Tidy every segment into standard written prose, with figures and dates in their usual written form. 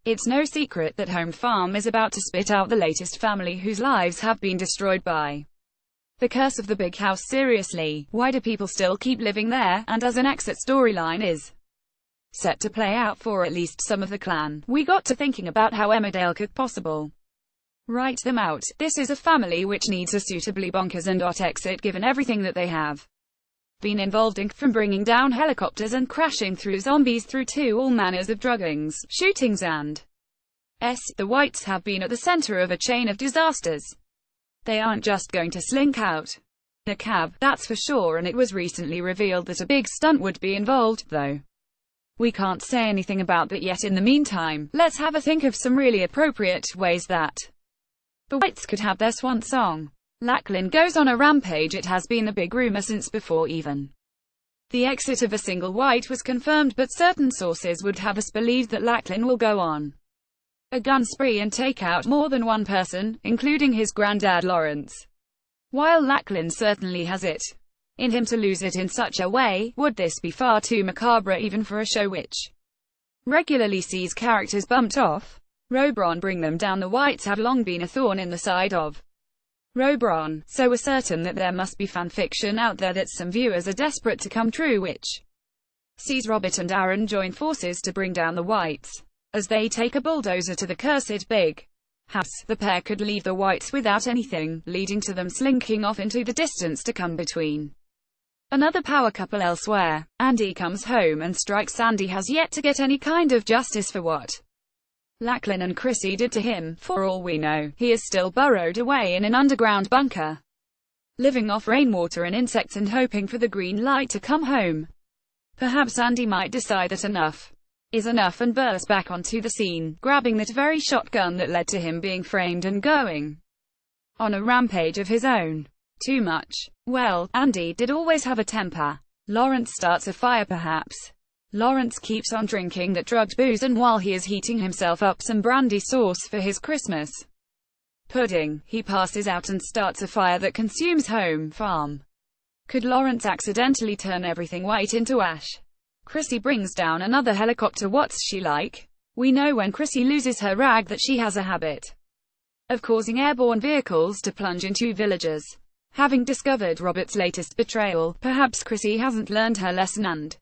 It's no secret that Home Farm is about to spit out the latest family whose lives have been destroyed by the curse of the big house. Seriously, why do people still keep living there? And as an exit storyline is set to play out for at least some of the clan, we got to thinking about how Emmerdale could possibly write them out. This is a family which needs a suitably bonkers and exit given everything that they have been involved in, from bringing down helicopters and crashing through zombies through to all manners of druggings, shootings and the Whites have been at the center of a chain of disasters. They aren't just going to slink out in a cab, that's for sure, and it was recently revealed that a big stunt would be involved, though we can't say anything about that yet. In the meantime, let's have a think of some really appropriate ways that the Whites could have their swan song. Lachlan goes on a rampage. It has been a big rumor since before even the exit of a single White was confirmed, but certain sources would have us believe that Lachlan will go on a gun spree and take out more than one person, including his granddad Lawrence. While Lachlan certainly has it in him to lose it in such a way, would this be far too macabre even for a show which regularly sees characters bumped off Robron bring them down? The Whites have long been a thorn in the side of Robron, so we're certain that there must be fanfiction out there that some viewers are desperate to come true, which sees Robert and Aaron join forces to bring down the Whites. As they take a bulldozer to the cursed big house, the pair could leave the Whites without anything, leading to them slinking off into the distance to come between another power couple elsewhere. Andy comes home and strikes. Andy has yet to get any kind of justice for what Lachlan and Chrissy did to him. For all we know, he is still burrowed away in an underground bunker, living off rainwater and insects and hoping for the green light to come home. Perhaps Andy might decide that enough is enough and burst back onto the scene, grabbing that very shotgun that led to him being framed and going on a rampage of his own. Too much. Well, Andy did always have a temper. Lawrence starts a fire perhaps. Lawrence keeps on drinking that drugged booze, and while he is heating himself up some brandy sauce for his Christmas pudding, he passes out and starts a fire that consumes Home Farm. Could Lawrence accidentally turn everything white into ash? Chrissy brings down another helicopter. What's she like? We know when Chrissy loses her rag that she has a habit of causing airborne vehicles to plunge into villages. Having discovered Robert's latest betrayal, perhaps Chrissy hasn't learned her lesson and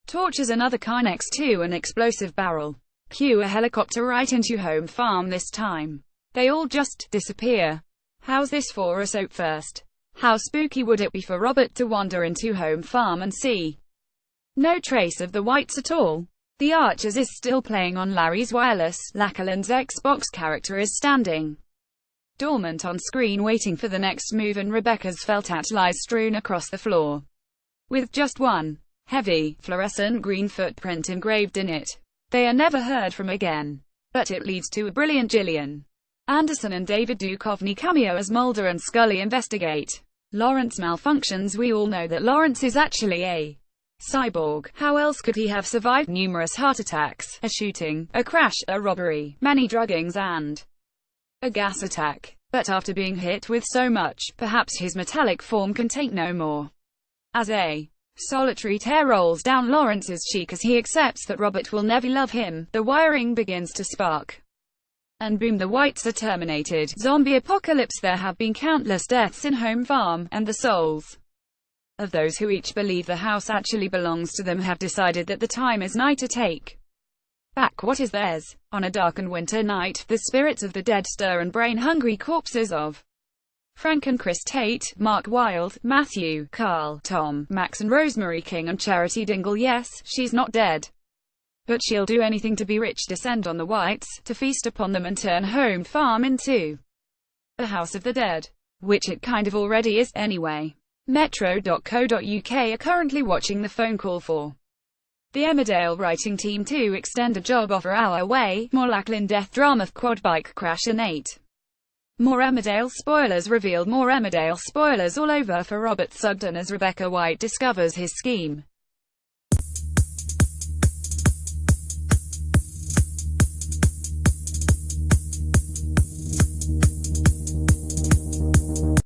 torches another car next to an explosive barrel. Cue a helicopter right into Home Farm. This time, they all just disappear. How's this for a soap first? How spooky would it be for Robert to wander into Home Farm and see no trace of the Whites at all? The Archers is still playing on Larry's wireless. Lachlan's Xbox character is standing dormant on screen waiting for the next move, and Rebecca's felt hat lies strewn across the floor with just one heavy, fluorescent green footprint engraved in it. They are never heard from again. But it leads to a brilliant Gillian Anderson and David Duchovny cameo as Mulder and Scully investigate Lawrence malfunctions. We all know that Lawrence is actually a cyborg. How else could he have survived numerous heart attacks, a shooting, a crash, a robbery, many druggings, and a gas attack? But after being hit with so much, perhaps his metallic form can take no more. As a solitary tear rolls down Lawrence's cheek as he accepts that Robert will never love him, the wiring begins to spark. And boom, the Whites are terminated. Zombie apocalypse. There have been countless deaths in Home Farm, and the souls of those who each believe the house actually belongs to them have decided that the time is nigh to take back what is theirs. On a dark and winter night, the spirits of the dead stir and brain-hungry corpses of Frank and Chris Tate, Mark Wilde, Matthew, Carl, Tom, Max and Rosemary King and Charity Dingle. Yes, she's not dead, but she'll do anything to be rich. Descend on the Whites, to feast upon them and turn Home Farm into a house of the dead. Which it kind of already is, anyway. Metro.co.uk are currently watching the phone call for the Emmerdale writing team to extend a job offer our way. More Lachlan death drama, quad bike crash and 8 more Emmerdale spoilers revealed. More Emmerdale spoilers all over for Robert Sugden as Rebecca White discovers his scheme.